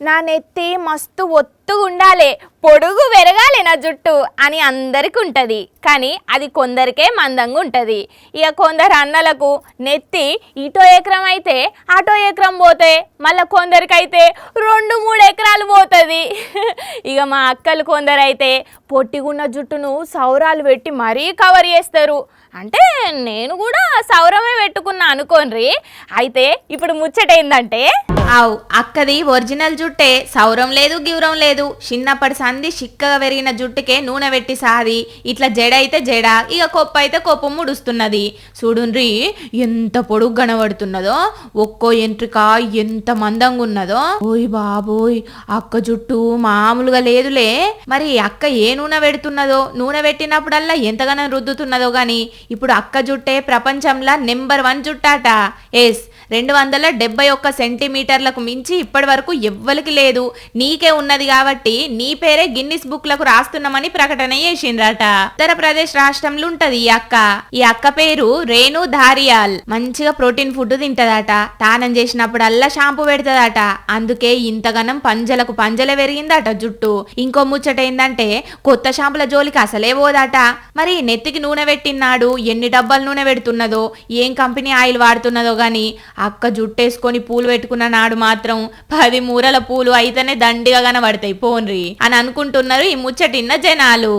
నా నెత్తి మస్తు ఒత్తుగుండాలి, పొడుగు పెరగాలి నా జుట్టు అని అందరికి ఉంటుంది. కానీ అది కొందరికే మందంగా ఉంటుంది. ఇక కొందరు అన్నలకు నెత్తి ఇటో ఎకరం అయితే అటో ఎకరం పోతే, మళ్ళీ కొందరికైతే 2-3 ఎకరాలు పోతుంది. ఇక మా అక్కలు కొందరైతే పొట్టిగున్న జుట్టును సౌరాలు పెట్టి మరీ కవర్ చేస్తారు. అంటే నేను కూడా సౌరమే పెట్టుకున్నా అనుకోండి. అయితే ఇప్పుడు ముచ్చట ఏందంటే, అక్కది ఒరిజినల్ జుట్టే, సౌరం లేదు గివరం లేదు. చిన్నప్పటి సంది చిక్కగా పెరిగిన జుట్టుకే నూనె పెట్టి సాది ఇట్లా జడ అయితే జడ, ఇక కొప్ప అయితే కొప్పు ముడుస్తున్నది. చూడుండ్రి ఎంత పొడుగు కనబడుతున్నదో, ఒక్కో ఎంట్రిక ఎంత మందంగా ఉన్నదో. ఓయ్ బాబోయ్, అక్క జుట్టు మామూలుగా లేదులే. మరి అక్క ఏ నూనె పెడుతున్నదో, నూనె పెట్టినప్పుడల్లా ఎంతగానో రుద్దుతున్నదో గాని ఇప్పుడు అక్క జుట్టే ప్రపంచంలో నెంబర్ 1 జుట్టాట. 271 సెంటీమీటర్లకు మించి ఇప్పటి వరకు ఎవ్వరికి లేదు. నీకే ఉన్నది కాబట్టి నీ పేరే గిన్నిస్ బుక్ లకు రాస్తున్నామని ప్రకటన చేసిండ్రట. ఉత్తరప్రదేశ్ రాష్ట్రంలో ఉంటది ఈ అక్క. ఈ అక్క పేరు రేణు ధారియాల్. మంచిగా ప్రోటీన్ ఫుడ్ తింటదట. తానం చేసినప్పుడల్లా షాంపూ పెడతదట. అందుకే ఇంతగానం పంజలకు పంజలే పెరిగిందట జుట్టు. ఇంకో ముచ్చట ఏందంటే, కొత్త షాంపుల జోలికి అసలే పోదట. మరి నెత్తికి నూనె పెట్టినాడు ఎన్ని డబ్బాలు నూనె పెడుతున్నదో, ఏం కంపెనీ ఆయిల్ వాడుతున్నదో గాని అక్క జుట్టేసుకొని పూలు పెట్టుకున్న నాడు మాత్రం 10 మూరల పూలు అయితేనే దండిగా కనబడతాయి పోన్రి అని అనుకుంటున్నారు ఈ ముచ్చటిన్న జనాలు.